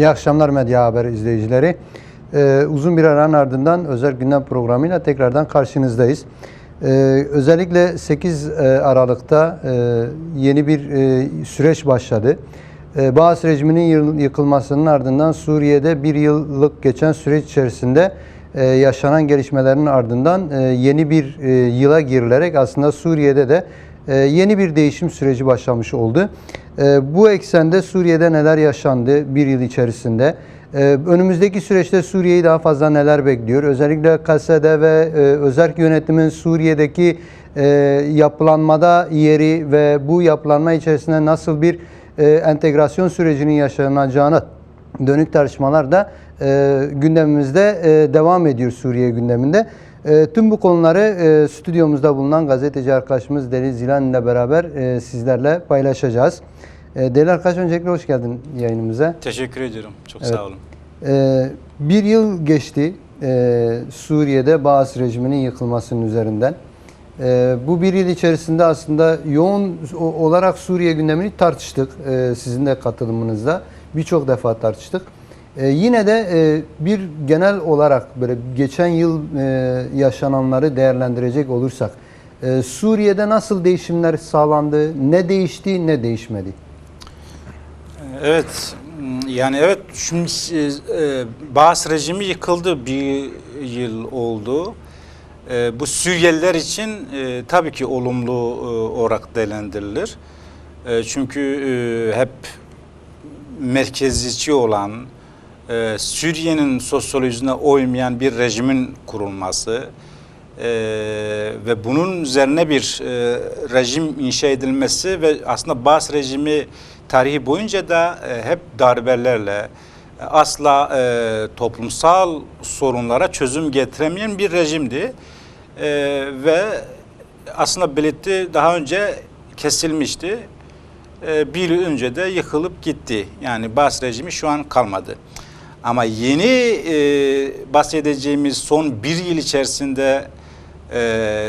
İyi akşamlar Medya Haber izleyicileri. Uzun bir aranın ardından özel gündem programıyla tekrardan karşınızdayız. Özellikle 8 Aralık'ta yeni bir süreç başladı. Baas rejiminin yıkılmasının ardından Suriye'de bir yıllık geçen süreç içerisinde yaşanan gelişmelerin ardından yeni bir yıla girilerek aslında Suriye'de de yeni bir değişim süreci başlamış oldu. Bu eksende Suriye'de neler yaşandı bir yıl içerisinde? Önümüzdeki süreçte Suriye'yi daha fazla neler bekliyor? Özellikle KSD ve özerk yönetimin Suriye'deki yapılanmada yeri ve bu yapılanma içerisinde nasıl bir entegrasyon sürecinin yaşanacağına dönük tartışmalar da gündemimizde devam ediyor Suriye gündeminde. Tüm bu konuları stüdyomuzda bulunan gazeteci arkadaşımız Deli Zilan ile beraber sizlerle paylaşacağız. Deli arkadaş, öncelikle hoş geldin yayınımıza. Teşekkür ediyorum. Çok sağ olun. Bir yıl geçti Suriye'de Baas rejiminin yıkılmasının üzerinden. Bu bir yıl içerisinde aslında yoğun olarak Suriye gündemini tartıştık. Sizin de katılımınızla birçok defa tartıştık. Yine de bir genel olarak böyle geçen yıl yaşananları değerlendirecek olursak Suriye'de nasıl değişimler sağlandı, ne değişti, ne değişmedi? Evet, yani evet, şimdi Baas rejimi yıkıldı, bir yıl oldu. Bu Suriyeliler için tabii ki olumlu olarak değerlendirilir. Çünkü hep merkezci olan, Suriye'nin sosyolojisine uymayan bir rejimin kurulması ve bunun üzerine bir rejim inşa edilmesi ve aslında Baas rejimi tarihi boyunca da hep darbelerle asla toplumsal sorunlara çözüm getiremeyen bir rejimdi ve aslında belirtti daha önce kesilmişti. Bir yıl önce de yıkılıp gitti. Yani Baas rejimi şu an kalmadı. Ama yeni bahsedeceğimiz son bir yıl içerisinde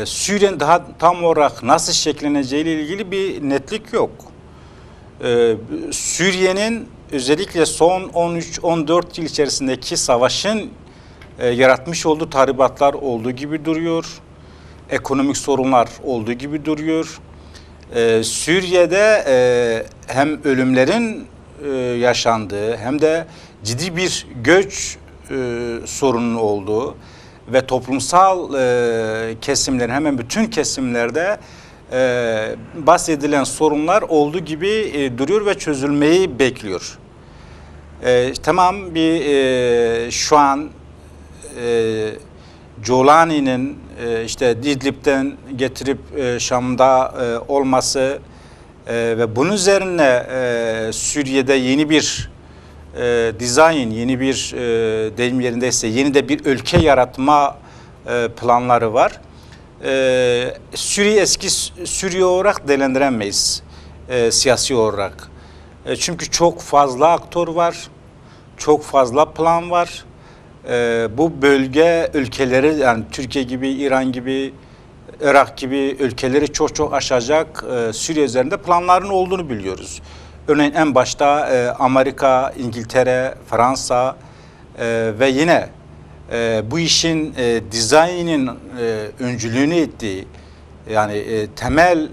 Suriye'nin daha tam olarak nasıl şekilleneceği ile ilgili bir netlik yok. Suriye'nin özellikle son 13-14 yıl içerisindeki savaşın yaratmış olduğu tahribatlar olduğu gibi duruyor. Ekonomik sorunlar olduğu gibi duruyor. Suriye'de hem ölümlerin yaşandığı hem de ciddi bir göç sorunun olduğu ve toplumsal kesimlerin hemen bütün kesimlerde bahsedilen sorunlar olduğu gibi duruyor ve çözülmeyi bekliyor. Tamam, şu an Golani'nin işte İdlib'den getirip Şam'da olması ve bunun üzerine Suriye'de yeni bir dizayn, yeni bir deyim yerindeyse yeni de bir ülke yaratma planları var. Suriye eski Suriye olarak değerlendiremeyiz siyasi olarak. Çünkü çok fazla aktör var, çok fazla plan var. Bu bölge ülkeleri, yani Türkiye gibi, İran gibi, Irak gibi ülkeleri çok aşacak Suriye üzerinde planların olduğunu biliyoruz. Örneğin en başta Amerika, İngiltere, Fransa ve yine bu işin dizaynının öncülüğünü ettiği, yani temel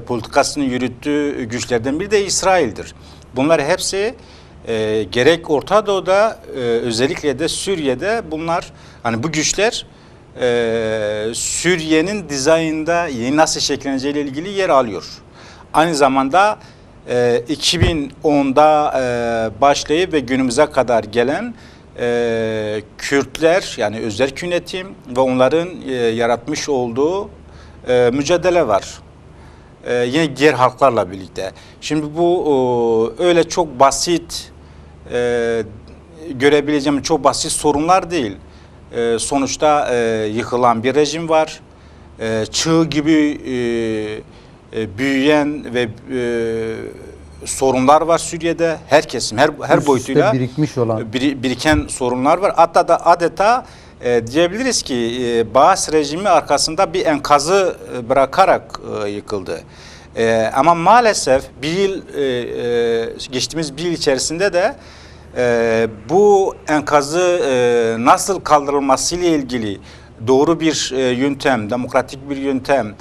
politikasını yürüttüğü güçlerden biri de İsrail'dir. Bunlar hepsi gerek Orta Doğu'da özellikle de Suriye'de bunlar, hani bu güçler Suriye'nin dizaynında yeni nasıl şekilleneceğiyle ilgili yer alıyor. Aynı zamanda 2010'da başlayıp ve günümüze kadar gelen Kürtler, yani özerk yönetim ve onların yaratmış olduğu mücadele var. Yine diğer halklarla birlikte. Şimdi bu öyle çok basit görebileceğim çok basit sorunlar değil. Sonuçta yıkılan bir rejim var. Çığ gibi büyüyen ve sorunlar var Suriye'de. Her kesim, her boyutuyla birikmiş olan biriken sorunlar var. Hatta da adeta diyebiliriz ki Baas rejimi arkasında bir enkazı bırakarak yıkıldı. Ama maalesef geçtiğimiz bir yıl içerisinde de Bu enkazı nasıl kaldırılmasıyla ilgili doğru bir yöntem, demokratik bir yöntem,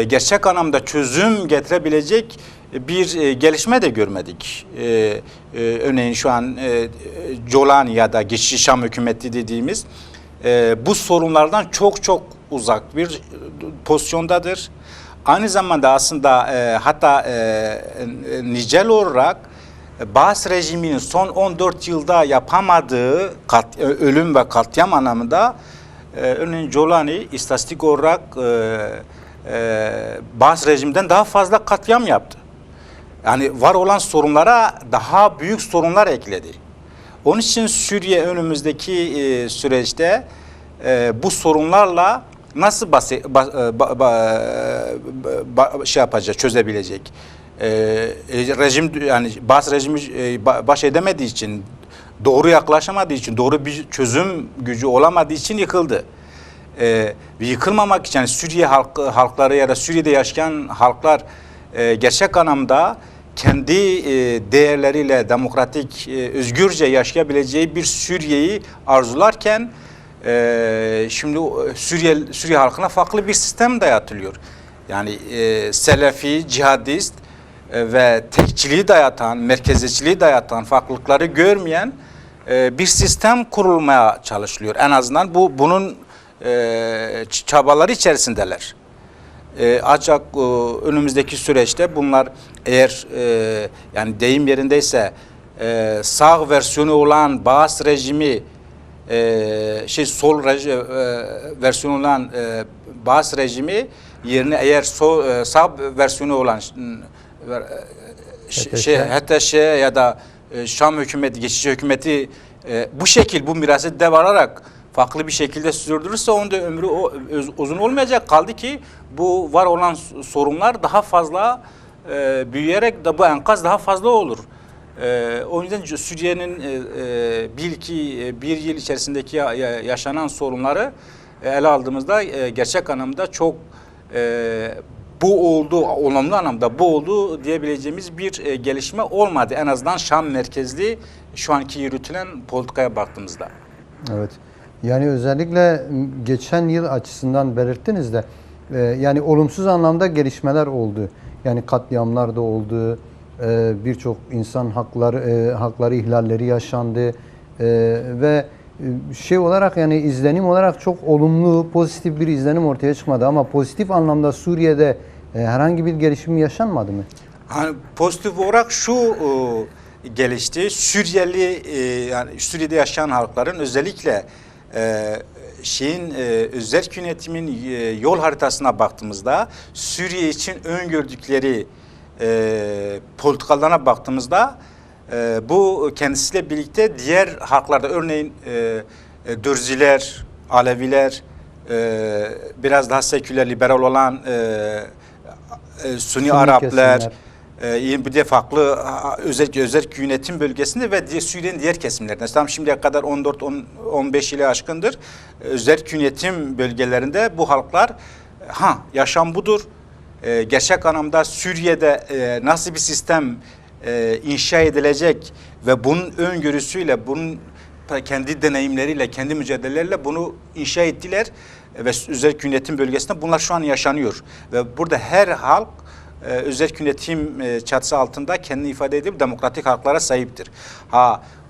gerçek anlamda çözüm getirebilecek bir gelişme de görmedik. Örneğin şu an Colani ya da geçici Şam hükümeti dediğimiz bu sorunlardan çok uzak bir pozisyondadır. Aynı zamanda aslında hatta nicel olarak Baas rejiminin son 14 yılda yapamadığı ölüm ve katliam anlamında örneğin Colani istatistik olarak Baas rejimden daha fazla katliam yaptı. Yani var olan sorunlara daha büyük sorunlar ekledi. Onun için Suriye önümüzdeki süreçte bu sorunlarla nasıl şey yapacak, çözebilecek? Rejim yani Baas rejimi baş edemediği için, doğru yaklaşamadığı için, doğru bir çözüm gücü olamadığı için yıkıldı. Yıkılmamak için yani Suriye halkları ya da Suriye'de yaşayan halklar gerçek anlamda kendi değerleriyle demokratik, özgürce yaşayabileceği bir Suriye'yi arzularken şimdi Suriye halkına farklı bir sistem dayatılıyor. Yani Selefi, cihadist ve tekçiliği dayatan, merkeziyetçiliği dayatan, farklılıkları görmeyen bir sistem kurulmaya çalışılıyor. En azından bunun çabaları içerisindeler. Ancak önümüzdeki süreçte bunlar eğer yani deyim yerindeyse sağ versiyonu olan Baas rejimi sol versiyonu olan Baas rejimi yerine eğer sağ versiyonu olan HTŞ ya da Şam hükümeti, geçici hükümeti bu şekil bu mirası devralarak farklı bir şekilde sürdürürse onun da ömrü uzun olmayacak. Kaldı ki bu var olan sorunlar daha fazla büyüyerek de bu enkaz daha fazla olur. O yüzden Suriye'nin bir yıl içerisindeki yaşanan sorunları ele aldığımızda gerçek anlamda çok bu oldu, olumlu anlamda bu oldu diyebileceğimiz bir gelişme olmadı. En azından Şam merkezli şu anki yürütülen politikaya baktığımızda. Evet. Yani özellikle geçen yıl açısından belirttiniz de yani olumsuz anlamda gelişmeler oldu. Yani katliamlar da oldu. Birçok insan hakları ihlalleri yaşandı. Ve şey olarak yani izlenim olarak çok olumlu, pozitif bir izlenim ortaya çıkmadı. Ama pozitif anlamda Suriye'de herhangi bir gelişim yaşanmadı mı? Yani pozitif olarak şu gelişti. Yani Suriye'de yaşayan halkların özellikle özerk yönetimin yol haritasına baktığımızda Suriye için öngördükleri politikalarına baktığımızda bu kendisiyle birlikte diğer halklarda örneğin Dürziler, Aleviler, biraz daha seküler, liberal olan Sunni Araplar, bir de farklı özellikle özerk yönetim bölgesinde ve Suriye'nin diğer kesimlerinde. Tam şimdiye kadar 14-15 ile aşkındır. Özerk yönetim bölgelerinde bu halklar yaşam budur. Gerçek anlamda Suriye'de nasıl bir sistem inşa edilecek ve bunun öngörüsüyle, bunun kendi deneyimleriyle, kendi mücadeleleriyle bunu inşa ettiler ve özerk yönetim bölgesinde bunlar şu an yaşanıyor. Ve burada her halk özerk yönetim çatısı altında kendini ifade edip demokratik haklara sahiptir.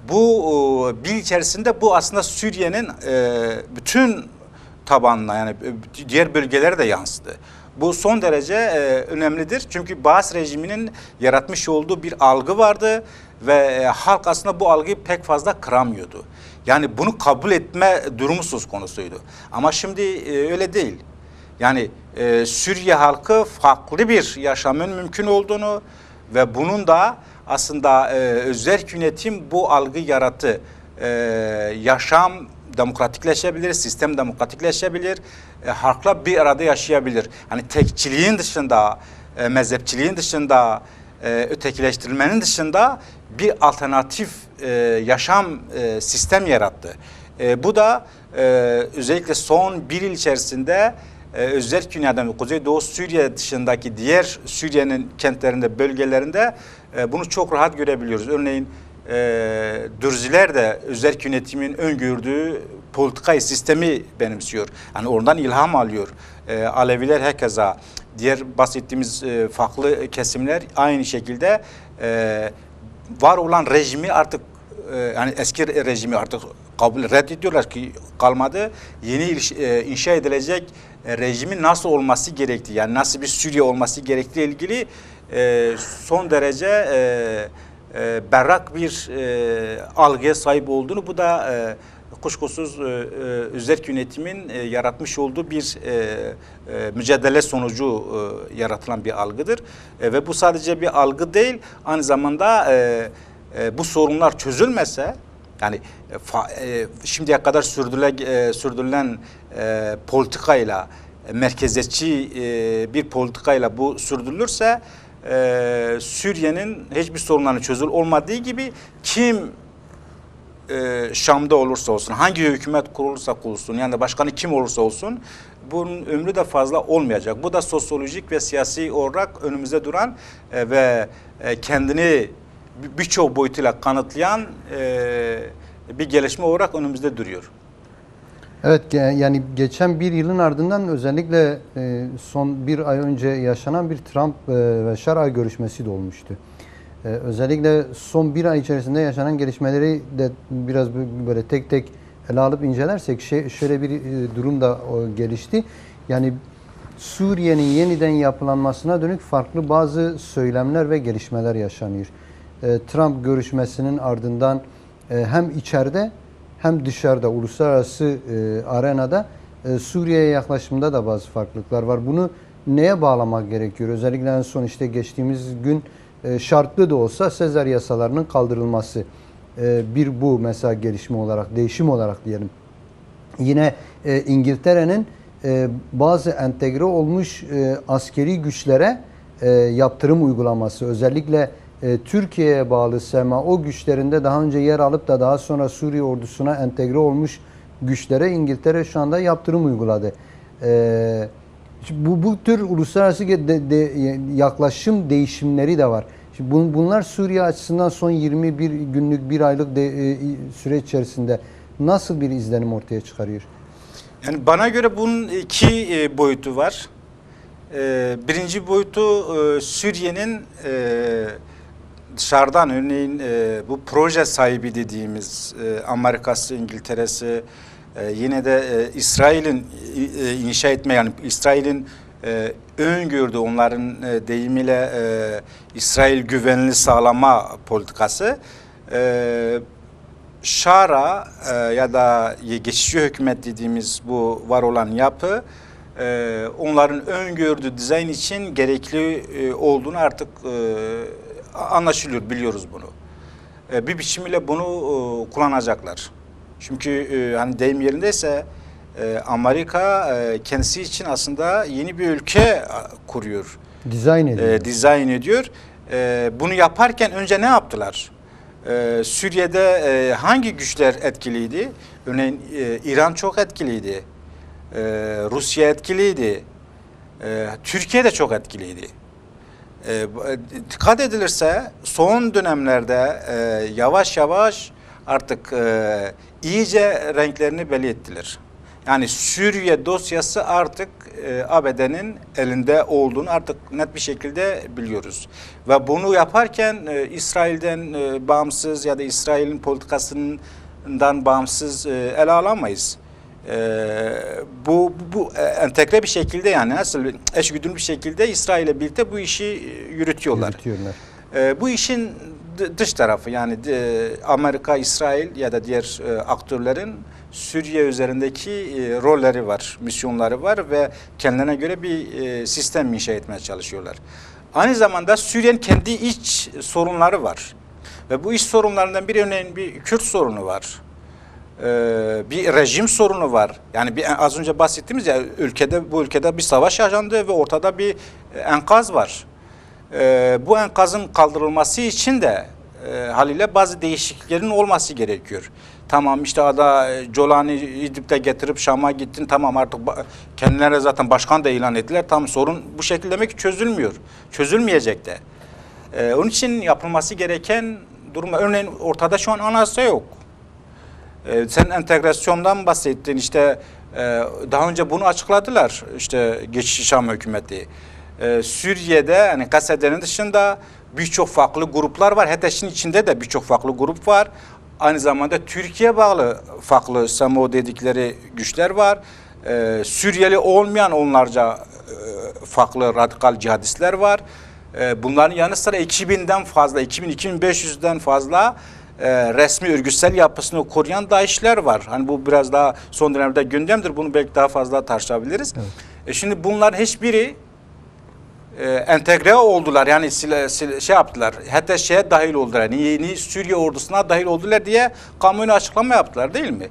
Bu bil içerisinde bu aslında Suriye'nin bütün tabanına yani diğer bölgelere de yansıdı. Bu son derece önemlidir. Çünkü Baas rejiminin yaratmış olduğu bir algı vardı ve halk aslında bu algıyı pek fazla kıramıyordu. Yani bunu kabul etme durumu söz konusuydu. Ama şimdi öyle değil. Yani Suriye halkı farklı bir yaşamın mümkün olduğunu ve bunun da aslında özerk yönetim bu algı yarattı. Yaşam demokratikleşebilir, sistem demokratikleşebilir, halkla bir arada yaşayabilir. Hani tekçiliğin dışında, mezhepçiliğin dışında, ötekileştirilmenin dışında bir alternatif yaşam sistem yarattı. Bu da özellikle son bir yıl içerisinde özerk dünyadan Kuzeydoğu Suriye dışındaki diğer Suriye'nin kentlerinde, bölgelerinde bunu çok rahat görebiliyoruz. Örneğin Dürziler de özerk yönetimin öngördüğü politikayı, sistemi benimsiyor. Yani oradan ilham alıyor. Aleviler herkese, diğer bahsettiğimiz farklı kesimler aynı şekilde var olan rejimi artık yani eski rejimi artık reddediyorlar ki kalmadı. Yeni inşa edilecek rejimin nasıl olması gerektiği, yani nasıl bir Suriye olması gerektiği ilgili son derece berrak bir algıya sahip olduğunu, bu da kuşkusuz özerk yönetimin yaratmış olduğu bir mücadele sonucu yaratılan bir algıdır. Ve bu sadece bir algı değil, aynı zamanda bu sorunlar çözülmese, yani şimdiye kadar sürdürülen politikayla, merkeziyetçi bir politikayla bu sürdürülürse Suriye'nin hiçbir sorunlarının çözül olmadığı gibi kim Şam'da olursa olsun, hangi hükümet kurulursa kurulsun, yani başkanı kim olursa olsun, bunun ömrü de fazla olmayacak. Bu da sosyolojik ve siyasi olarak önümüzde duran ve kendini birçok boyutuyla kanıtlayan bir gelişme olarak önümüzde duruyor. Evet, yani geçen bir yılın ardından özellikle son bir ay önce yaşanan bir Trump ve Şara görüşmesi de olmuştu. Özellikle son bir ay içerisinde yaşanan gelişmeleri de biraz böyle tek tek ele alıp incelersek şöyle bir durum da gelişti. Yani Suriye'nin yeniden yapılanmasına dönük farklı bazı söylemler ve gelişmeler yaşanıyor. Trump görüşmesinin ardından hem içeride hem dışarıda, uluslararası arenada Suriye'ye yaklaşımda da bazı farklılıklar var. Bunu neye bağlamak gerekiyor? Özellikle en son işte geçtiğimiz gün şartlı da olsa Sezar yasalarının kaldırılması. Bir bu mesela gelişme olarak, değişim olarak diyelim. Yine İngiltere'nin bazı entegre olmuş askeri güçlere yaptırım uygulaması. Özellikle Türkiye'ye bağlı SEMA güçlerinde daha önce yer alıp da daha sonra Suriye ordusuna entegre olmuş güçlere İngiltere şu anda yaptırım uyguladı. Bu tür uluslararası yaklaşım değişimleri de var. Şimdi bunlar Suriye açısından son 21 günlük, bir aylık süreç içerisinde nasıl bir izlenim ortaya çıkarıyor? Yani bana göre bunun iki boyutu var. Birinci boyutu Suriye'nin dışarıdan, örneğin bu proje sahibi dediğimiz Amerika'sı, İngiltere'si, yine de İsrail'in inşa etme, yani İsrail'in öngördüğü, onların deyimiyle İsrail güvenliği sağlama politikası, Şara ya da geçici hükümet dediğimiz bu var olan yapı onların öngördüğü dizayn için gerekli olduğunu artık anlaşılıyor, biliyoruz bunu. Bir biçimiyle bunu kullanacaklar. Çünkü hani deyim yerindeyse Amerika kendisi için aslında yeni bir ülke kuruyor. Dizayn ediyor. Bunu yaparken önce ne yaptılar? Suriye'de hangi güçler etkiliydi? Örneğin İran çok etkiliydi. Rusya etkiliydi. Türkiye de çok etkiliydi. Dikkat edilirse son dönemlerde yavaş yavaş artık iyice renklerini belli ettiler. Yani Suriye dosyası artık ABD'nin elinde olduğunu artık net bir şekilde biliyoruz. Ve bunu yaparken İsrail'den bağımsız ya da İsrail'in politikasından bağımsız ele alamayız. Bu entegre bir şekilde, yani nasıl eşgüdümlü bir şekilde İsrail'le birlikte bu işi yürütüyorlar. Bu işin dış tarafı, yani Amerika, İsrail ya da diğer aktörlerin Suriye üzerindeki rolleri var, misyonları var ve kendilerine göre bir sistem inşa etmeye çalışıyorlar. Aynı zamanda Suriye'nin kendi iç sorunları var. Ve bu iç sorunlarından biri, örneğin bir Kürt sorunu var. Bir rejim sorunu var. Yani az önce bahsettiğimiz ya, bu ülkede bir savaş yaşandı ve ortada bir enkaz var. Bu enkazın kaldırılması için de haliyle bazı değişikliklerin olması gerekiyor. Tamam, işte Jolani İdlib'de getirip Şam'a gittin, tamam artık kendilerine zaten başkan da ilan ettiler. Tam sorun bu şekilde demek ki çözülmüyor. Çözülmeyecek de. Onun için yapılması gereken durumu. Örneğin ortada şu an anayasa yok. Sen entegrasyondan bahsettin. İşte daha önce bunu açıkladılar. İşte geçici Şam hükümeti. Suriye'de hani Kasede'nin dışında birçok farklı gruplar var. HETEŞ'in içinde de birçok farklı grup var. Aynı zamanda Türkiye bağlı farklı SAMO dedikleri güçler var. Suriyeli olmayan onlarca farklı radikal cihadistler var. Bunların yanı sıra 2000'den fazla, 2000-2500'den fazla resmi örgütsel yapısını koruyan DAEŞ'ler var. Hani bu biraz daha son dönemde gündemdir. Bunu belki daha fazla tartışabiliriz. Evet. Şimdi bunların hiçbiri entegre oldular. Yani şey yaptılar. Hatta şeye dahil oldular. Yeni Suriye ordusuna dahil oldular diye kamuoyuna açıklama yaptılar değil mi?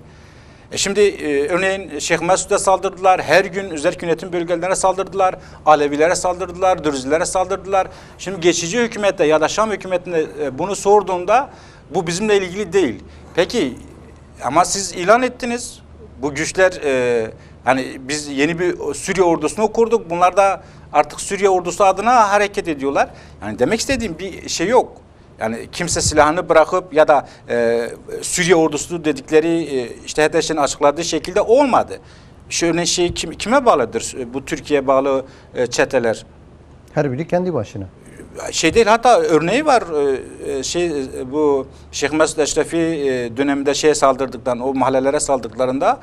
Şimdi örneğin Şeyh Mesud'a saldırdılar. Her gün özerk yönetim bölgelerine saldırdılar. Alevilere saldırdılar. Dürzilere saldırdılar. Şimdi geçici hükümette ya da Şam hükümetine bunu sorduğunda bu bizimle ilgili değil. Peki ama siz ilan ettiniz. Bu güçler hani biz yeni bir Suriye ordusunu kurduk. Bunlar da artık Suriye ordusu adına hareket ediyorlar. Yani demek istediğim bir şey yok. Yani kimse silahını bırakıp ya da Suriye ordusu dedikleri işte HETEŞ'in açıkladığı şekilde olmadı. Şöyle şey kime bağlıdır? Bu Türkiye bağlı çeteler. Her biri kendi başına. Şey değil, hatta örneği var. Bu Şeyh Mesud Eşrefi döneminde şeye saldırdıktan, o mahallelere saldırdıklarında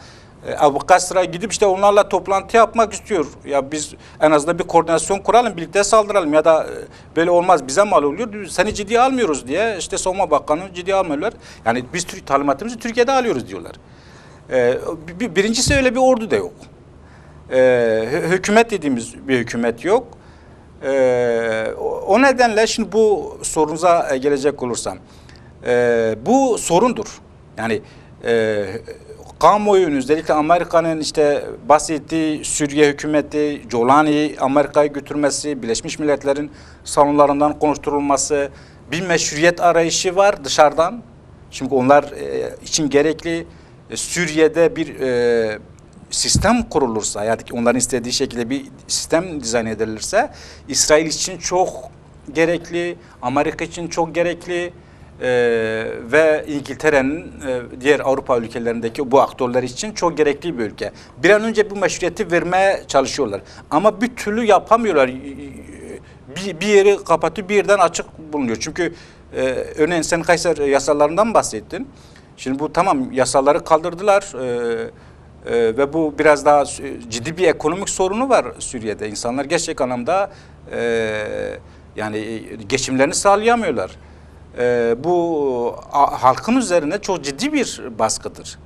Ebu Kasr'a gidip işte onlarla toplantı yapmak istiyor. Ya biz en azından bir koordinasyon kuralım, birlikte saldıralım ya da böyle olmaz, bize mal oluyor. Seni ciddiye almıyoruz diye işte Savunma Bakanı ciddiye almıyorlar. Yani biz talimatımızı Türkiye'de alıyoruz diyorlar. Birincisi öyle bir ordu da yok. Hükümet dediğimiz bir hükümet yok. O nedenle şimdi bu sorunuza gelecek olursam bu sorundur. Yani kamuoyunun özellikle Amerika'nın işte bahsettiği Suriye hükümeti, Jolani'yi Amerika'ya götürmesi, Birleşmiş Milletler'in salonlarından konuşturulması, bir meşruiyet arayışı var dışarıdan. Çünkü onlar için gerekli. Suriye'de bir sistem kurulursa, yani onların istediği şekilde bir sistem dizayn edilirse İsrail için çok gerekli, Amerika için çok gerekli ve İngiltere'nin diğer Avrupa ülkelerindeki bu aktörler için çok gerekli bir ülke. Bir an önce bu meşruiyeti vermeye çalışıyorlar. Ama bir türlü yapamıyorlar. Bir yeri kapatıyor, bir yerden açık bulunuyor. Çünkü örneğin sen Kayser yasalarından bahsettin. Şimdi bu tamam, yasaları kaldırdılar. Ve bu biraz daha ciddi bir ekonomik sorunu var Suriye'de. İnsanlar gerçek anlamda yani geçimlerini sağlayamıyorlar. Bu halkın üzerine çok ciddi bir baskıdır.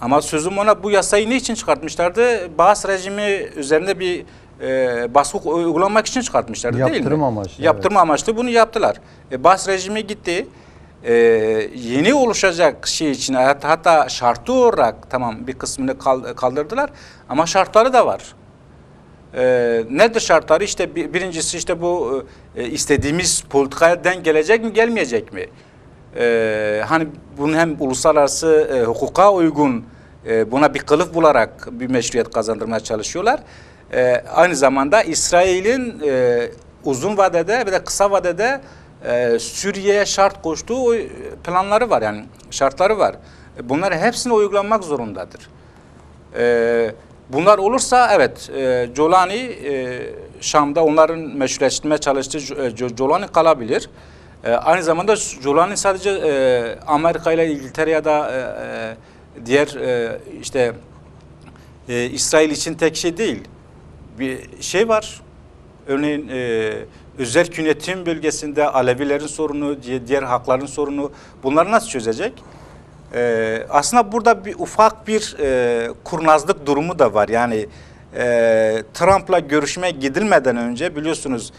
Ama sözüm ona, bu yasayı niçin çıkartmışlardı? Baas rejimi üzerinde bir baskı uygulamak için çıkartmışlardı, değil mi? Yaptırım amaçlı. Yaptırma amaçlı bunu yaptılar. Baas rejimi gitti. Yeni oluşacak şey için hatta şartı olarak tamam bir kısmını kaldırdılar ama şartları da var. Nedir şartları? İşte birincisi işte bu istediğimiz politikadan gelecek mi, gelmeyecek mi? Hani bunu hem uluslararası hukuka uygun buna bir kılıf bularak bir meşruiyet kazandırmaya çalışıyorlar. Aynı zamanda İsrail'in uzun vadede ve de kısa vadede Suriye'ye şart koştuğu planları var, yani şartları var. Bunlar hepsini uygulanmak zorundadır. Bunlar olursa evet, Jolani Şam'da onların meşruleştirmeye çalıştığı Jolani kalabilir. Aynı zamanda Jolani sadece Amerika ile İngiltere ya da diğer işte İsrail için tek şey değil. Bir şey var. Örneğin özerk yönetim bölgesinde Alevilerin sorunu, diğer hakların sorunu, bunları nasıl çözecek? Aslında burada bir ufak bir kurnazlık durumu da var. Yani Trump'la görüşmeye gidilmeden önce biliyorsunuz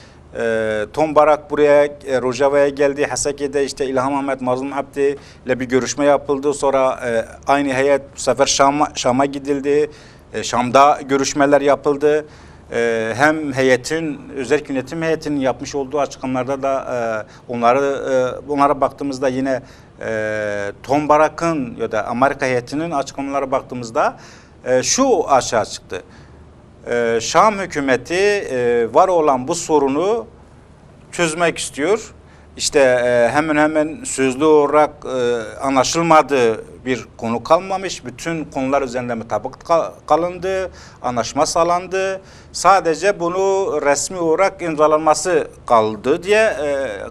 Tom Barak buraya Rojava'ya geldi. Hasake'de işte İlham Ahmet, Mazlum Abdi ile bir görüşme yapıldı. Sonra aynı heyet bu sefer Şam'a gidildi. Şam'da görüşmeler yapıldı. Hem heyetin, özerk yönetim heyetinin yapmış olduğu açıklamalarda da onlara baktığımızda yine Tom Barak'ın ya da Amerika heyetinin açıklamalara baktığımızda şu aşağı çıktı. Şam hükümeti var olan bu sorunu çözmek istiyor işte hemen hemen sözlü olarak anlaşılmadığı bir konu kalmamış. Bütün konular üzerinde mutabık kalındı, anlaşma sağlandı. Sadece bunu resmi olarak imzalanması kaldı diye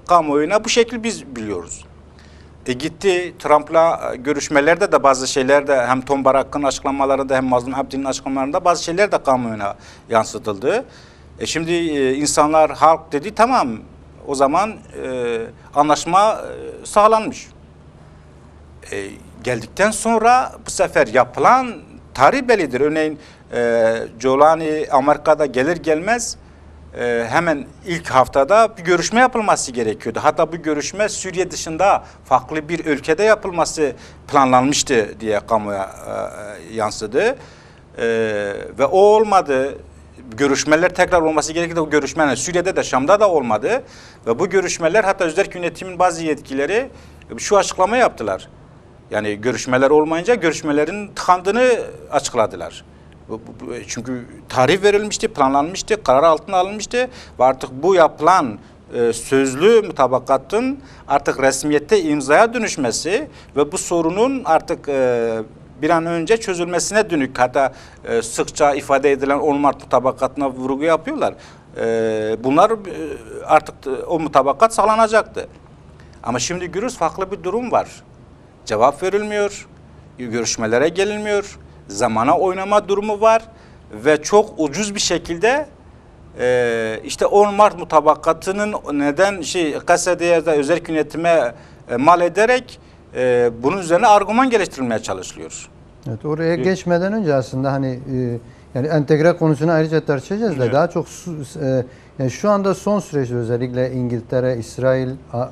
kamuoyuna bu şekilde biz biliyoruz. Gitti Trump'la görüşmelerde de bazı şeylerde hem Tom Barak'ın açıklamalarında hem Mazlum Abdi'nin açıklamalarında bazı şeyler de kamuoyuna yansıtıldı. Şimdi insanlar, halk dedi tamam o zaman anlaşma sağlanmış. Geldikten sonra bu sefer yapılan tarih bellidir. Örneğin Giuliani Amerika'da gelir gelmez hemen ilk haftada bir görüşme yapılması gerekiyordu. Hatta bu görüşme Suriye dışında farklı bir ülkede yapılması planlanmıştı diye kamuya yansıdı. Ve o olmadı. Görüşmeler tekrar olması gerekirdi. O görüşmeler Suriye'de de Şam'da da olmadı. Ve bu görüşmeler hatta özel yönetimin bazı yetkileri şu açıklama yaptılar. Yani görüşmeler olmayınca görüşmelerin tıkandığını açıkladılar. Çünkü tarih verilmişti, planlanmıştı, karar altına alınmıştı ve artık bu yapılan sözlü mutabakatın artık resmiyette imzaya dönüşmesi ve bu sorunun artık bir an önce çözülmesine dönük, hatta sıkça ifade edilen 10 Mart mutabakatına vurgu yapıyorlar. Bunlar artık o mutabakat sağlanacaktı. Ama şimdi görüyoruz farklı bir durum var. Cevap verilmiyor, görüşmelere gelinmiyor, zamana oynama durumu var ve çok ucuz bir şekilde işte 10 Mart mutabakatının neden Kasede'ye ya da özel yönetime mal ederek bunun üzerine argüman geliştirilmeye çalışılıyor. Evet, oraya geçmeden önce aslında hani yani entegre konusunu ayrıca tartışacağız da daha çok yani şu anda son süreçte özellikle İngiltere, İsrail,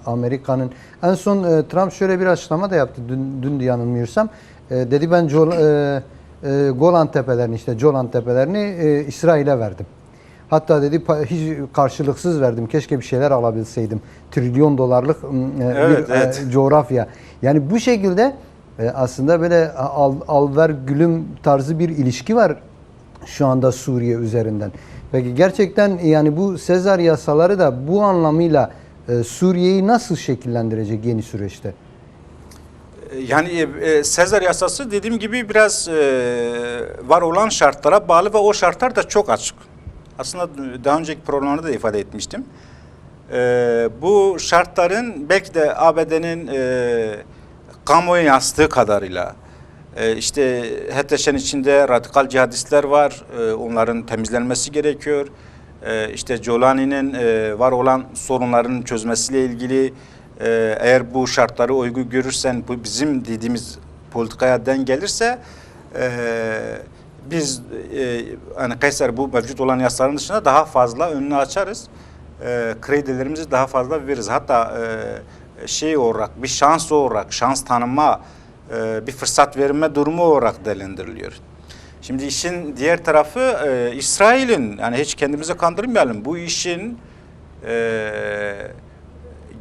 Amerika'nın en son Trump şöyle bir açıklama da yaptı dün yanılmıyorsam. Dedi ben Golan Tepelerini işte Golan Tepelerini İsrail'e verdim. Hatta dedi hiç karşılıksız verdim. Keşke bir şeyler alabilseydim. Trilyon dolarlık bir coğrafya. Yani bu şekilde aslında böyle al ver gülüm tarzı bir ilişki var şu anda Suriye üzerinden. Peki gerçekten yani bu Sezar yasaları da bu anlamıyla Suriye'yi nasıl şekillendirecek yeni süreçte? Yani Sezar yasası dediğim gibi biraz var olan şartlara bağlı ve o şartlar da çok açık. Aslında daha önceki programlarda da ifade etmiştim. Bu şartların belki de ABD'nin kamuoyu yansıttığı kadarıyla işte HTŞ'nin içinde radikal cihadistler var. Onların temizlenmesi gerekiyor. İşte Giuliani'nin var olan sorunların çözmesiyle ilgili eğer bu şartları uygun görürsen bu bizim dediğimiz politikaya denk gelirse biz hani Kayseri bu mevcut olan yasaların dışında daha fazla önünü açarız. Kredilerimizi daha fazla veririz. Hatta şey olarak bir şans olarak şans tanıma bir fırsat verme durumu olarak değerlendiriliyor. Şimdi işin diğer tarafı İsrail'in yani hiç kendimizi kandırmayalım. Bu işin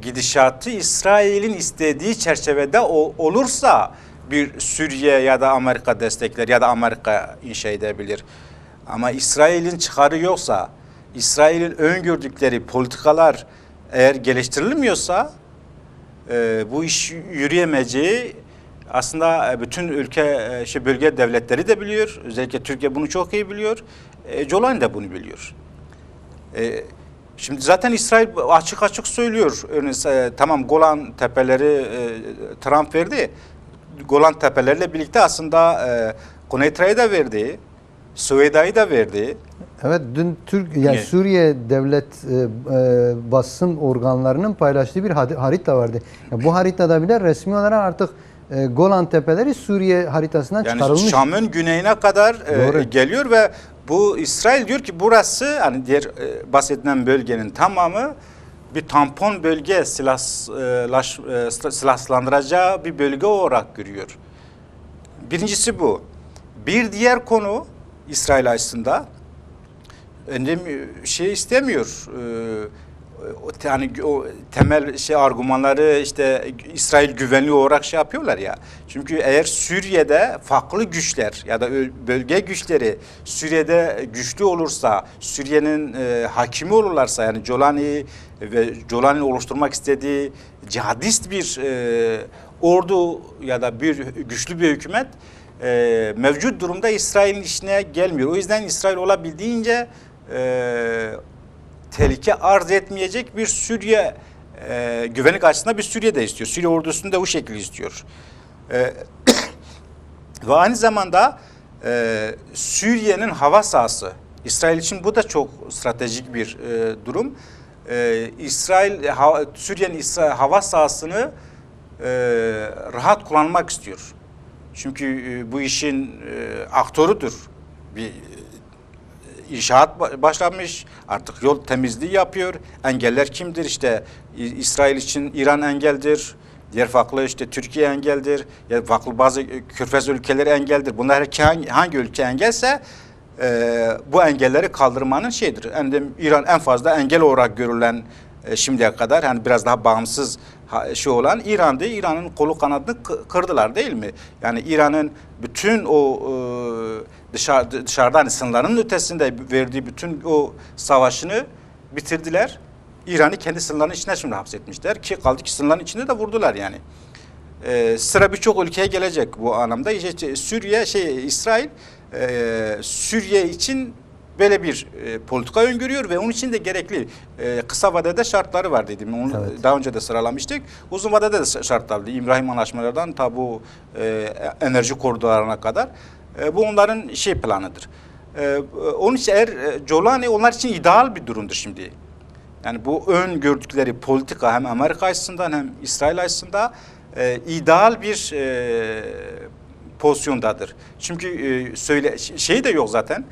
gidişatı İsrail'in istediği çerçevede olursa bir Suriye ya da Amerika destekler ya da Amerika inşa edebilir. Ama İsrail'in çıkarı yoksa, İsrail'in öngördükleri politikalar eğer geliştirilmiyorsa bu iş yürüyemeyeceği aslında bütün bölge devletleri de biliyor. Özellikle Türkiye bunu çok iyi biliyor. Giuliani de bunu biliyor. Şimdi zaten İsrail açık açık söylüyor. Örneğin tamam Golan Tepeleri Trump verdi. Golan Tepeleriyle birlikte aslında Kuzey Trakya'yı da verdi. Sueda'yı da verdi. Evet dün Suriye devlet basın organlarının paylaştığı bir harita vardı. Yani bu haritada bile resmi olarak artık Golan Tepeleri Suriye haritasından çıkarılmış. Yani Şam'ın güneyine kadar geliyor ve bu İsrail diyor ki burası hani diğer bahsedilen bölgenin tamamı bir tampon bölge silahlandıracağı bir bölge olarak görüyor. Birincisi bu. Bir diğer konu İsrail açısından istemiyor. yani o temel argümanları işte İsrail güvenliği olarak yapıyorlar ya. Çünkü eğer Suriye'de farklı güçler ya da bölge güçleri Suriye'de güçlü olursa, Suriye'nin hakimi olurlarsa, yani Jolani ve Jolani'nin oluşturmak istediği cihadist bir ordu ya da güçlü bir hükümet mevcut durumda İsrail'in işine gelmiyor. O yüzden İsrail olabildiğince tehlike arz etmeyecek bir Suriye, güvenlik açısından bir Suriye de istiyor. Suriye ordusunu da bu şekilde istiyor. Ve aynı zamanda Suriye'nin hava sahası, İsrail için bu da çok stratejik bir durum. Suriye'nin hava sahasını rahat kullanmak istiyor. Çünkü bu işin aktörüdür. Bir İnşaat başlamış, artık yol temizliği yapıyor. Engeller kimdir? İşte İsrail için İran engeldir. Diğer farklı işte Türkiye engeldir. Ya farklı bazı Körfez ülkeleri engeldir. Bunlar hangi ülke engelse bu engelleri kaldırmanın şeyidir. Yani İran en fazla engel olarak görülen şimdiye kadar, yani biraz daha bağımsız olan İran'dı. İran'ın kolu kanadını kırdılar, değil mi? Yani İran'ın bütün o dışarıdan sınırların ötesinde verdiği bütün o savaşını bitirdiler. İran'ı kendi sınırlarının içine şimdi hapsetmişler ki kaldı ki sınırların içinde de vurdular yani. Sıra birçok ülkeye gelecek bu anlamda. İşte İsrail Suriye için böyle bir politika öngörüyor ve onun için de gerekli kısa vadede şartları var dedim. Onu daha önce de sıralamıştık. Uzun vadede de şartlar vardı. İbrahim Anlaşmalarından ta bu enerji koridorlarına kadar. Bu onların planıdır. Onun için Jolani onlar için ideal bir durumdur şimdi. Yani bu gördükleri politika hem Amerika açısından hem İsrail açısından ideal bir pozisyondadır. Çünkü de yok zaten.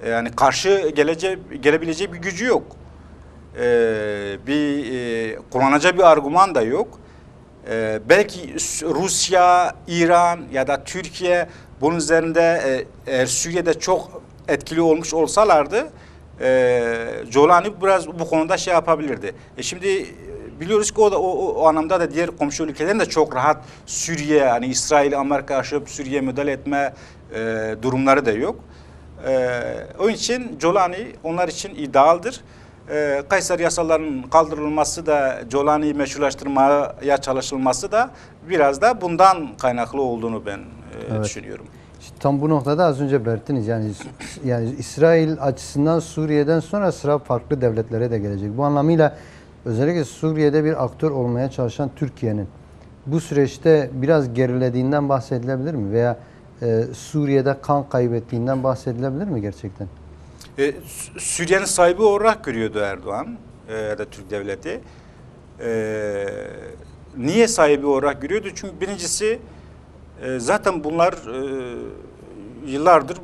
Yani karşı gelebileceği bir gücü yok. Kullanacağı bir argüman da yok. Belki Rusya, İran ya da Türkiye bunun üzerinde eğer Suriye'de çok etkili olmuş olsalardı Jolani biraz bu konuda yapabilirdi. Şimdi biliyoruz ki o anlamda da diğer komşu ülkelerin de çok rahat Suriye, yani İsrail, Amerika aşıp Suriye'ye müdahale etme durumları da yok. Onun için Jolani onlar için idealdir. Kayseri yasalarının kaldırılması da, Jolani'yi meşrulaştırmaya çalışılması da biraz da bundan kaynaklı olduğunu ben düşünüyorum. İşte tam bu noktada az önce belirttiniz, yani İsrail açısından Suriye'den sonra sıra farklı devletlere de gelecek. Bu anlamıyla özellikle Suriye'de bir aktör olmaya çalışan Türkiye'nin bu süreçte biraz gerilediğinden bahsedilebilir mi? Veya Suriye'de kan kaybettiğinden bahsedilebilir mi gerçekten? Suriye'nin sahibi olarak görüyordu Erdoğan ya da Türk devleti. Niye sahibi olarak görüyordu? Çünkü birincisi zaten bunlar yıllardır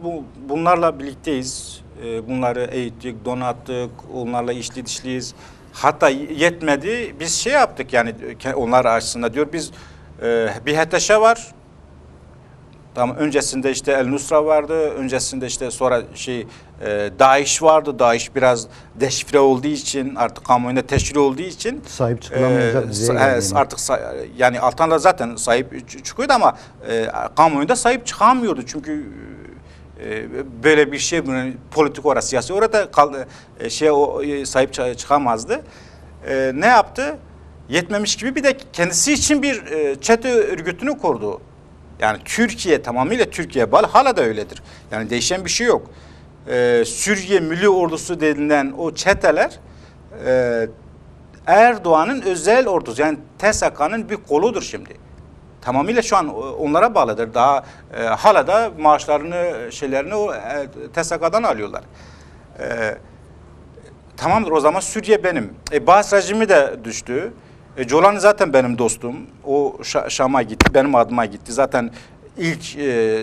bunlarla birlikteyiz. Bunları eğittik, donattık, onlarla içli dışlıyız. Hatta yetmedi, biz yaptık yani onlar açısından diyor, biz bir HTŞ var. Tamam, öncesinde işte El Nusra vardı, öncesinde işte sonra DAEŞ vardı. DAEŞ biraz deşifre olduğu için, artık kamuoyunda teşhir olduğu için sahip çıkılamayacak artık yani alttan da zaten sahip çıkıyordu ama kamuoyunda sahip çıkamıyordu. Çünkü böyle bir politik orada, siyasi orada sahip çıkamazdı. Ne yaptı? Yetmemiş gibi bir de kendisi için bir çete örgütünü kurdu. Yani Türkiye, tamamıyla Türkiye bağlı, hala da öyledir. Yani değişen bir şey yok. Suriye Milli Ordusu denilen o çeteler Erdoğan'ın özel ordusu, yani TSK'nın bir koludur şimdi. Tamamıyla şu an onlara bağlıdır. Daha hala da maaşlarını, o TSK'dan alıyorlar. Tamamdır, o zaman Suriye benim. Baas rejimi de düştü. Jolani zaten benim dostum. O Şam'a gitti, benim adıma gitti. Zaten ilk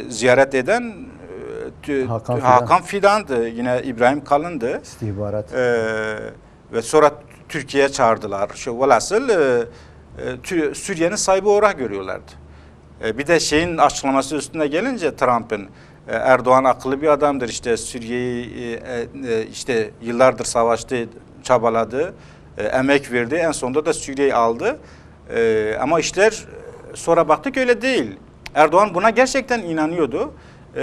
ziyaret eden Hakan Fidan'dı. Yine İbrahim Kalın'dı. İstihbarat. Ve sonra Türkiye'ye çağırdılar. Velhasıl Suriye'nin sahibi olarak görüyorlardı. Bir de açıklaması üstüne gelince Trump'ın, Erdoğan akıllı bir adamdır, işte Suriye'yi işte yıllardır savaştı, çabaladı. emek verdi. En sonunda da Suriye'yi aldı. Ama işler sonra baktık öyle değil. Erdoğan buna gerçekten inanıyordu.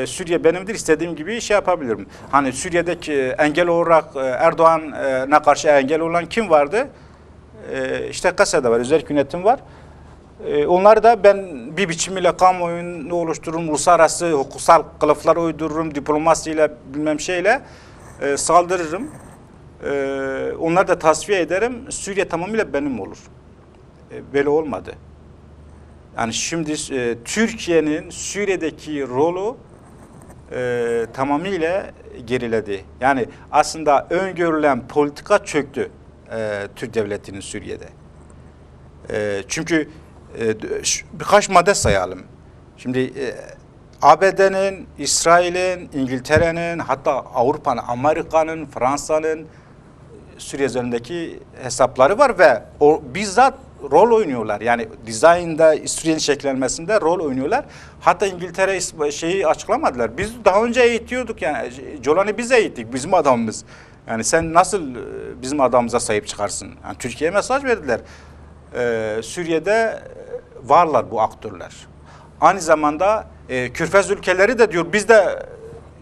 Suriye benimdir, istediğim gibi şey yapabilirim. Hani Suriye'deki engel olarak Erdoğan'a karşı engel olan kim vardı? İşte Kasya'da var, özel yönetim var. Onları da ben bir biçimiyle kamuoyunu oluştururum, uluslararası hukuksal kılıflar uydururum, diplomasiyle bilmem şeyle saldırırım. Onları da tasfiye ederim. Suriye tamamıyla benim olur. Böyle olmadı. Yani şimdi Türkiye'nin Suriye'deki rolü tamamıyla geriledi. Yani aslında öngörülen politika çöktü Türk devletinin Suriye'de. Çünkü birkaç madde sayalım. Şimdi ABD'nin, İsrail'in, İngiltere'nin, hatta Avrupa'nın, Amerika'nın, Fransa'nın Suriye üzerindeki hesapları var ve o bizzat rol oynuyorlar. Yani dizaynda, Suriye'nin şekillenmesinde rol oynuyorlar. Hatta İngiltere şeyi açıklamadılar. Biz daha önce eğitiyorduk yani. Jolan'ı biz eğittik, bizim adamımız. Yani sen nasıl bizim adamımıza sahip çıkarsın? Yani Türkiye'ye mesaj verdiler. Suriye'de varlar bu aktörler. Aynı zamanda Körfez ülkeleri de diyor biz de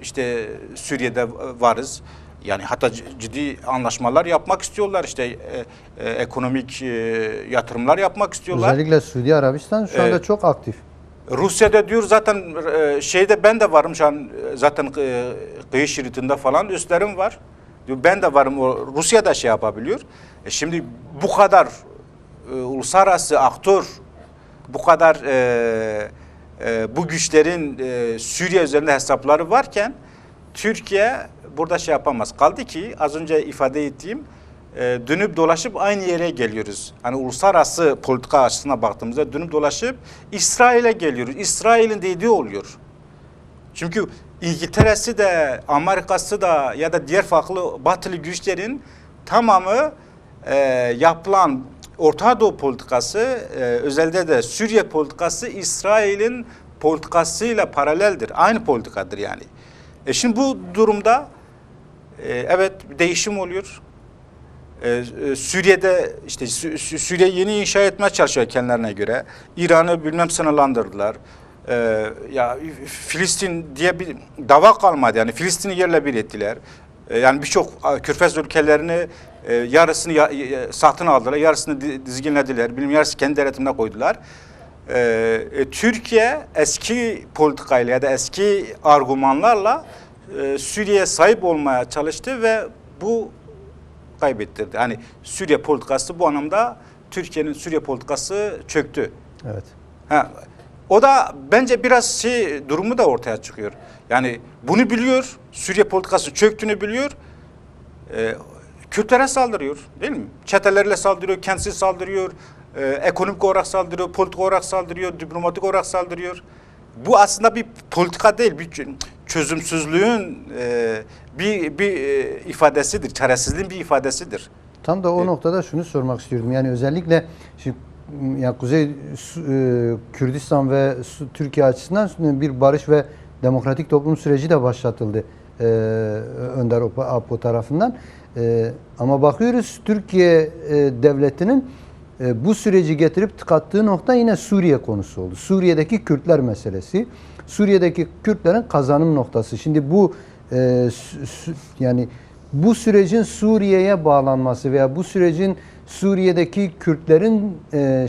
işte Suriye'de varız. Yani hatta ciddi anlaşmalar yapmak istiyorlar, işte ekonomik yatırımlar yapmak istiyorlar. Özellikle Suudi Arabistan şu anda çok aktif. Rusya'da diyor zaten şeyde ben de varım şu an zaten kıyı şeridinde falan üslerim var. Diyor, ben de varım, Rusya'da şey yapabiliyor. Şimdi bu kadar uluslararası aktör, bu kadar bu güçlerin Suriye üzerinde hesapları varken Türkiye burada şey yapamaz. Kaldı ki az önce ifade ettiğim dönüp dolaşıp aynı yere geliyoruz. Hani uluslararası politika açısına baktığımızda dönüp dolaşıp İsrail'e geliyoruz. İsrail'in dediği oluyor. Çünkü İngiltere'si de Amerika'sı da ya da diğer farklı batılı güçlerin tamamı yapılan Orta Doğu politikası, özellikle de Suriye politikası İsrail'in politikasıyla paraleldir. Aynı politikadır yani. Şimdi bu durumda evet değişim oluyor. Suriye'de işte Suriye yeni inşa etmeye çalışıyor kendilerine göre. İran'ı bilmem sınırlandırdılar. Ya Filistin diye bir dava kalmadı yani Filistin'i yerle bir ettiler. Yani birçok Körfez ülkelerini yarısını satın aldılar, yarısını dizginlediler, bilmem yarısı kendi denetimine koydular. Türkiye eski politikayla ya da eski argümanlarla Suriye'ye sahip olmaya çalıştı ve bu kaybettirdi. Hani Suriye politikası bu anlamda Türkiye'nin Suriye politikası çöktü. Evet. O da bence biraz durumu da ortaya çıkıyor. Yani bunu biliyor, Suriye politikası çöktüğünü biliyor. Kürtlere saldırıyor, değil mi? Çetelerle saldırıyor, kendisi saldırıyor, ekonomik olarak saldırıyor, politik olarak saldırıyor, diplomatik olarak saldırıyor. Bu aslında bir politika değil, bir çözümsüzlüğün bir ifadesidir, çaresizliğin bir ifadesidir. Tam da o noktada şunu sormak istiyordum. Yani özellikle şimdi ya Kuzey Kürdistan ve Türkiye açısından bir barış ve demokratik toplum süreci de başlatıldı Önder Apo tarafından. Ama bakıyoruz Türkiye devletinin bu süreci getirip tıkattığı nokta yine Suriye konusu oldu. Suriye'deki Kürtler meselesi. Suriye'deki Kürtlerin kazanım noktası. Şimdi bu yani bu sürecin Suriye'ye bağlanması veya bu sürecin Suriye'deki Kürtlerin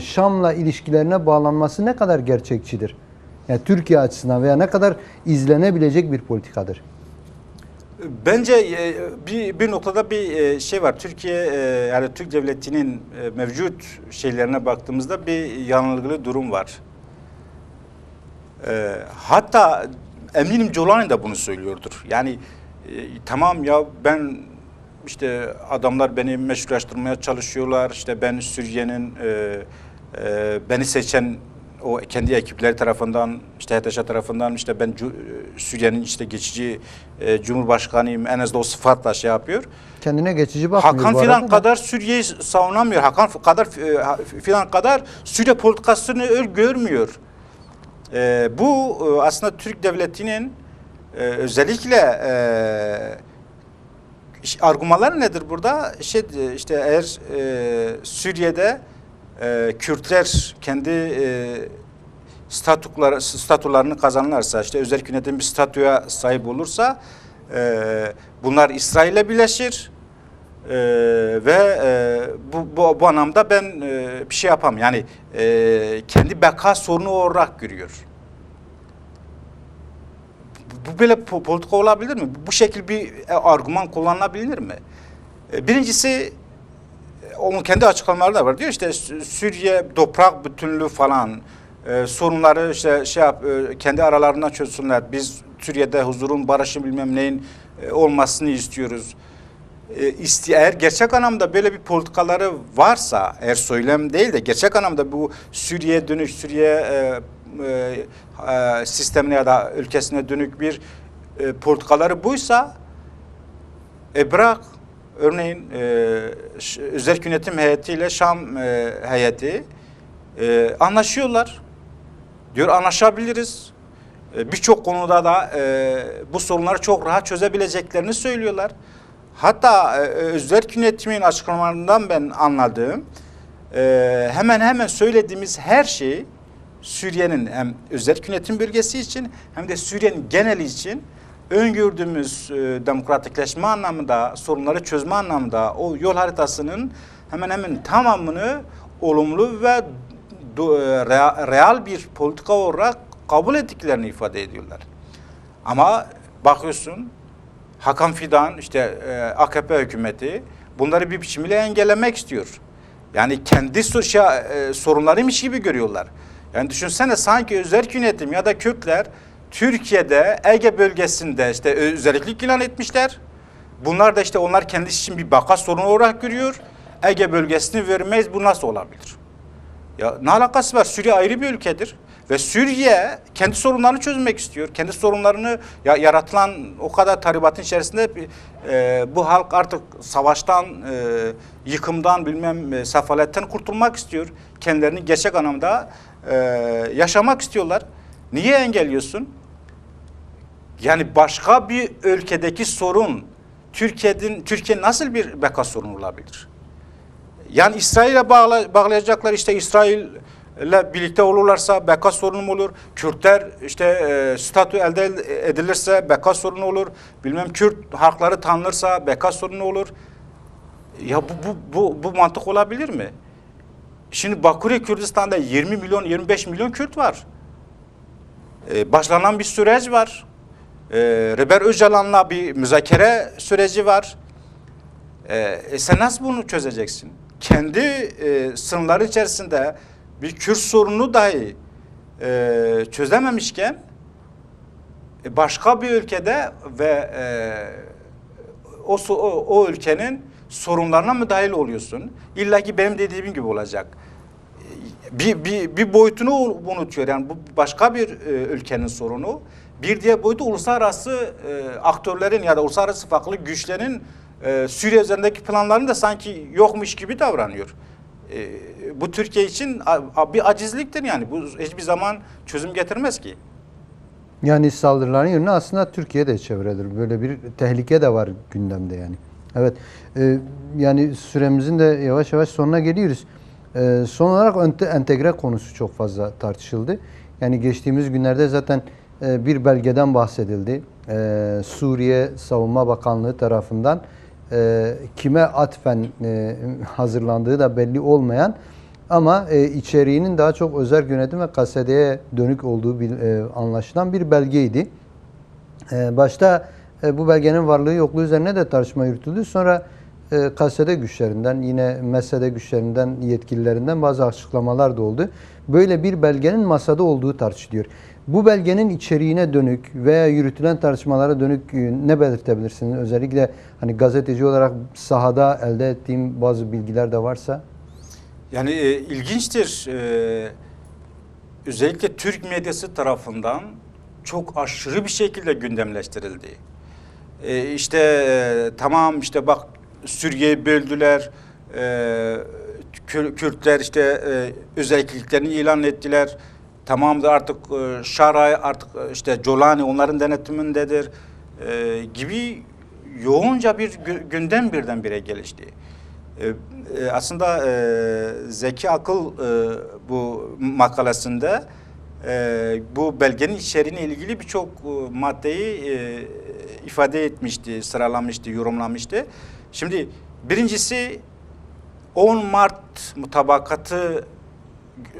Şam'la ilişkilerine bağlanması ne kadar gerçekçidir? Yani Türkiye açısından veya ne kadar izlenebilecek bir politikadır? Bence bir noktada bir şey var. Türkiye yani Türk devletinin mevcut şeylerine baktığımızda bir yanılgılı durum var. Hatta eminim Jolani da bunu söylüyordur. Yani tamam ya ben işte adamlar beni meşrulaştırmaya çalışıyorlar. İşte ben Suriye'nin beni seçen o kendi ekipleri tarafından, işte HTŞ tarafından işte ben Suriye'nin işte geçici Cumhurbaşkanıyım en azından o sıfatla şey yapıyor. Kendine geçici bakmıyor. Hakan filan kadar Suriye'yi savunamıyor. Hakan kadar filan kadar Suriye politikasını görmüyor. Bu aslında Türk devletinin özellikle argümanlar nedir burada? İşte eğer Suriye'de Kürtler kendi statülerini kazanırlarsa, işte özel yönetim bir statüye sahip olursa bunlar İsrail'le birleşir ve bu anlamda ben bir şey yapamam. Yani kendi beka sorunu olarak görüyor. Bu böyle politika olabilir mi? Bu şekilde bir argüman kullanılabilir mi? Birincisi onun kendi açıklamaları da var. Diyor işte Suriye toprak bütünlüğü falan sorunları işte kendi aralarından çözsünler. Biz Suriye'de huzurun, barışın bilmem neyin olmasını istiyoruz. Eğer gerçek anlamda böyle bir politikaları varsa, eğer söylem değil de gerçek anlamda bu Suriye dönük, Suriye sistemine ya da ülkesine dönük bir politikaları buysa bırak örneğin özel yönetim heyetiyle Şam heyeti anlaşıyorlar. Diyor anlaşabiliriz. Birçok konuda da bu sorunları çok rahat çözebileceklerini söylüyorlar. Hatta özel yönetimin açıklamalarından ben anladığım hemen hemen söylediğimiz her şey Suriye'nin hem özel yönetim bölgesi için hem de Suriye'nin geneli için öngördüğümüz demokratikleşme anlamında, sorunları çözme anlamında o yol haritasının hemen hemen tamamını olumlu ve real bir politika olarak kabul ettiklerini ifade ediyorlar. Ama bakıyorsun Hakan Fidan, işte AKP hükümeti bunları bir biçimiyle engellemek istiyor. Yani kendi sorunlarıymış gibi görüyorlar. Yani düşünsene sanki özel yönetim ya da Kürtler Türkiye'de Ege bölgesinde işte özellik ilan etmişler. Bunlar da işte onlar kendisi için bir baka sorunu olarak görüyor. Ege bölgesini vermeyiz, bu nasıl olabilir? Ya ne alakası var? Suriye ayrı bir ülkedir. Ve Suriye kendi sorunlarını çözmek istiyor. Kendi sorunlarını yaratılan o kadar tahribatın içerisinde bu halk artık savaştan, yıkımdan, sefaletten kurtulmak istiyor. Kendilerini gerçek anlamda yaşamak istiyorlar. Niye engelliyorsun? Yani başka bir ülkedeki sorun Türkiye nasıl bir beka sorunu olabilir? Yani İsrail'e bağlayacaklar, işte İsrail'le birlikte olurlarsa beka sorunu olur. Kürtler işte statü elde edilirse beka sorunu olur. Kürt halkları tanınırsa beka sorunu olur. Ya bu mantık olabilir mi? Şimdi Bakuriye Kürdistan'da 20 milyon 25 milyon Kürt var. Başlanan bir süreç var. Reber Öcalan'la bir müzakere süreci var. Sen nasıl bunu çözeceksin? Kendi sınırları içerisinde bir Kürt sorunu dahi çözememişken başka bir ülkede ve o ülkenin sorunlarına müdahil oluyorsun. İlla ki benim dediğim gibi olacak. Bir boyutunu unutuyor. Yani bu başka bir ülkenin sorunu. Bir diğer boyutu uluslararası aktörlerin ya da uluslararası farklı güçlerin Suriye üzerindeki planlarını da sanki yokmuş gibi davranıyor. Bu Türkiye için bir acizliktir yani. Bu hiçbir zaman çözüm getirmez ki. Yani saldırıların yönünü aslında Türkiye de çevredir. Böyle bir tehlike de var gündemde yani. Evet. Yani süremizin de yavaş yavaş sonuna geliyoruz. Son olarak entegre konusu çok fazla tartışıldı. Yani geçtiğimiz günlerde zaten bir belgeden bahsedildi. Suriye Savunma Bakanlığı tarafından kime atfen hazırlandığı da belli olmayan ama içeriğinin daha çok özel yönetim ve KSD'ye dönük olduğu anlaşılan bir belgeydi. Başta bu belgenin varlığı yokluğu üzerine de tartışma yürütüldü. Sonra KSD güçlerinden, yine MESED güçlerinden, yetkililerinden bazı açıklamalar da oldu. Böyle bir belgenin masada olduğu tartışılıyor. Bu belgenin içeriğine dönük veya yürütülen tartışmalara dönük ne belirtebilirsiniz? Özellikle hani gazeteci olarak sahada elde ettiğim bazı bilgiler de varsa. Yani ilginçtir. Özellikle Türk medyası tarafından çok aşırı bir şekilde gündemleştirildi. Tamam işte bak Suriye'yi böldüler. Kürtler işte özelliklerini ilan ettiler. Tamamdır artık Şaray, artık işte Colani onların denetimindedir gibi yoğunca bir gündem birdenbire gelişti. Aslında Zeki Akıl bu makalesinde bu belgenin içeriğine ilgili birçok maddeyi ifade etmişti, sıralamıştı, yorumlamıştı. Şimdi birincisi 10 Mart mutabakatı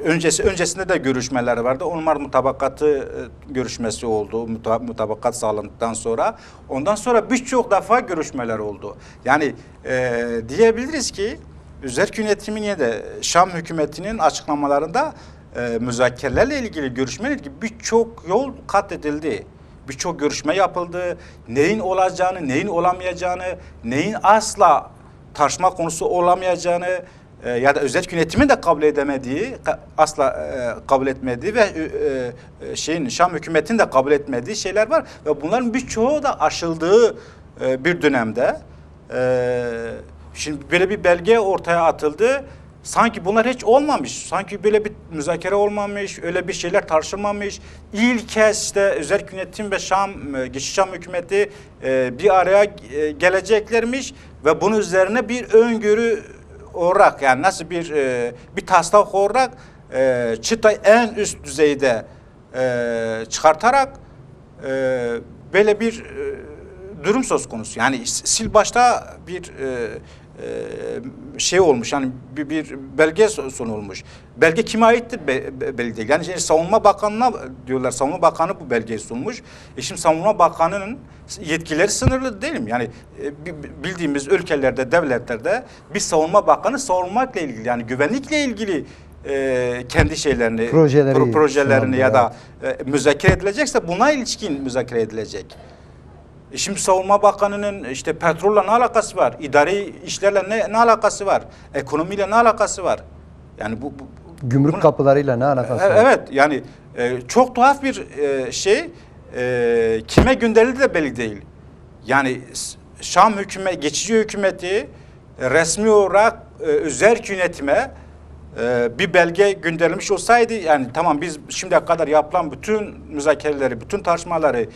öncesinde de görüşmeler vardı. 10 Mart mutabakatı görüşmesi oldu. Mutabakat sağlandıktan sonra. Ondan sonra birçok defa görüşmeler oldu. Yani diyebiliriz ki Özerk yönetimine de Şam hükümetinin açıklamalarında müzakerelerle ilgili görüşmeler gibi birçok yol kat edildi. Birçok görüşme yapıldı. Neyin olacağını, neyin olamayacağını, neyin asla tartışma konusu olamayacağını ya da özerk yönetimin de kabul edemediği, asla kabul etmediği ve Şam hükümetinin de kabul etmediği şeyler var ve bunların birçoğu da aşıldığı bir dönemde. Şimdi böyle bir belge ortaya atıldı. Sanki bunlar hiç olmamış. Sanki böyle bir müzakere olmamış, öyle bir şeyler tartışılmamış. İlk kez işte özerk yönetim ve Geçici Şam hükümeti bir araya geleceklermiş ve bunun üzerine bir öngörü olarak, yani nasıl bir taslak olarak çıtayı en üst düzeyde çıkartarak böyle bir durum söz konusu. Yani sil başta bir şey olmuş, yani bir belge sunulmuş. Belge kime aittir belli değil. Yani Savunma Bakanı'na diyorlar, Savunma Bakanı bu belgeyi sunmuş. Şimdi Savunma Bakanı'nın yetkileri sınırlı değil mi? Yani bildiğimiz ülkelerde, devletlerde bir Savunma Bakanı savunmakla ilgili, yani güvenlikle ilgili kendi şeylerini, projelerini ya da müzakere edilecekse buna ilişkin müzakere edilecek. Şimdi Savunma Bakanı'nın işte petrolle ne alakası var? İdari işlerle ne alakası var? Ekonomiyle ne alakası var? Yani gümrük kapılarıyla ne alakası var? Evet, yani çok tuhaf bir şey. Kime gönderildi de belli değil. Yani Şam geçici hükümeti resmi olarak özerk yönetime bir belge gönderilmiş olsaydı, yani tamam biz şimdiye kadar yapılan bütün müzakereleri, bütün tartışmaları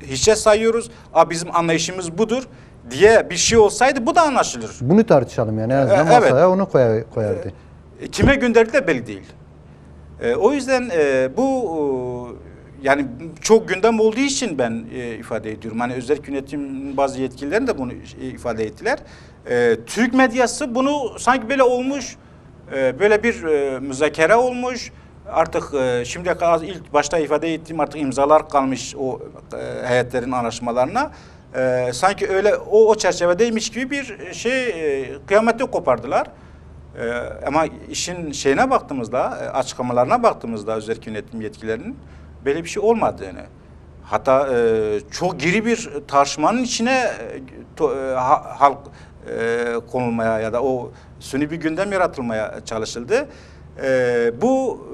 hiçe sayıyoruz. Bizim anlayışımız budur diye bir şey olsaydı bu da anlaşılır. Bunu tartışalım yani, en azından masaya evet, onu koyardı. Kime gönderildi de belli değil. O yüzden bu yani çok gündem olduğu için ben ifade ediyorum. Hani özerk yönetimin bazı yetkililerin de bunu ifade ettiler. Türk medyası bunu sanki böyle olmuş, böyle bir müzakere olmuş. Artık şimdiye kadar ilk başta ifade ettiğim artık imzalar kalmış o heyetlerin anlaşmalarına. Sanki öyle o çerçevedeymiş gibi bir kıyameti kopardılar. Ama işin şeyine baktığımızda, açıklamalarına baktığımızda özerk yönetim yetkilerinin böyle bir şey olmadığını, hatta çok giri bir tartışmanın içine halk konulmaya ya da o suni bir gündem yaratılmaya çalışıldı. Bu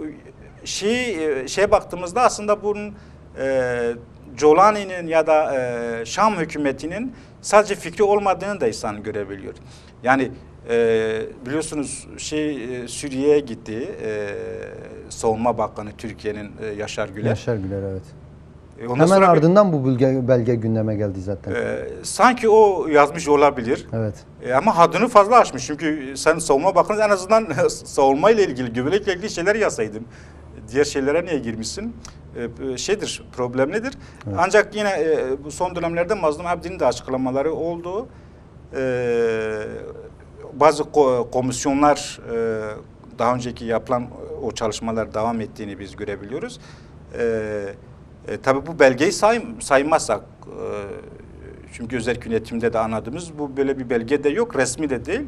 şeye baktığımızda aslında bunun Jolani'nin ya da Şam hükümetinin sadece fikri olmadığını da insan görebiliyor. Yani biliyorsunuz Suriye'ye gitti Savunma Bakanı Türkiye'nin Yaşar Güler. Yaşar Güler, evet. Ondan hemen ardından bu belge gündeme geldi zaten. Sanki o yazmış olabilir. Evet. Ama haddini fazla aşmış. Çünkü sen Savunma Bakanı, en azından savunma ile ilgili, güvenlikle ilgili şeyler yazsaydın. Diğer şeylere niye girmişsin? Problem nedir? Evet. Ancak yine bu son dönemlerde Mazlum Abdi'nin de açıklamaları oldu. Bazı komisyonlar daha önceki yapılan o çalışmalar devam ettiğini biz görebiliyoruz. Tabii bu belgeyi saymazsak, çünkü özerk yönetimde de anladığımız bu böyle bir belge de yok, resmi de değil.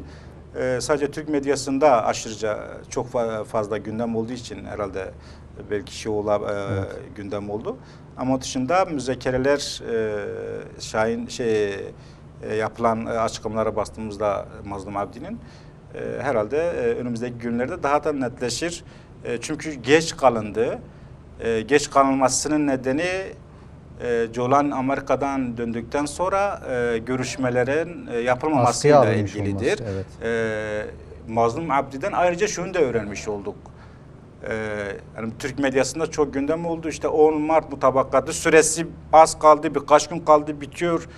Sadece Türk medyasında aşırıca çok fazla gündem olduğu için herhalde belki evet, gündem oldu. Ama dışında müzakereler yapılan açıklamalara bastığımızda Mazlum Abdi'nin herhalde önümüzdeki günlerde daha da netleşir. Çünkü geç kalındı. Geç kalınmasının nedeni Jolani Amerika'dan döndükten sonra görüşmelerin yapılmamasıyla ilgilidir. Evet. Mazlum Abdi'den ayrıca şunu da öğrenmiş olduk. Yani Türk medyasında çok gündem oldu. İşte 10 Mart mutabakatı süresi az kaldı, birkaç gün kaldı, bitiyor.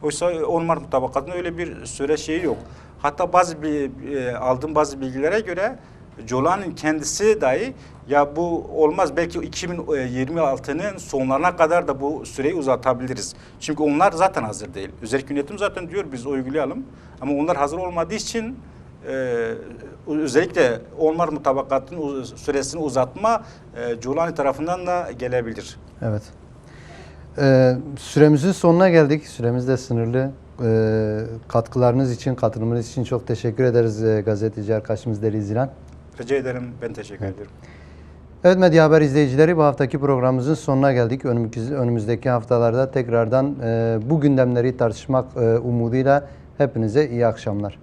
Oysa 10 Mart mutabakatında öyle bir süre şeyi yok. Hatta aldığım bazı bilgilere göre Jolani'nin kendisi dahi ya bu olmaz, belki 2026'nın sonlarına kadar da bu süreyi uzatabiliriz. Çünkü onlar zaten hazır değil. Özellikle yönetim zaten diyor biz uygulayalım, ama onlar hazır olmadığı için özellikle 10 Mart mutabakatının süresini uzatma Jolani tarafından da gelebilir. Evet. Süremizin sonuna geldik. Süremiz de sınırlı. Katkılarınız için, katılımınız için çok teşekkür ederiz gazeteci arkadaşımız Deli Zilan. Rica ederim. Ben teşekkür ederim. Evet, Medya Haber izleyicileri, bu haftaki programımızın sonuna geldik. Önümüzdeki haftalarda tekrardan bu gündemleri tartışmak umuduyla hepinize iyi akşamlar.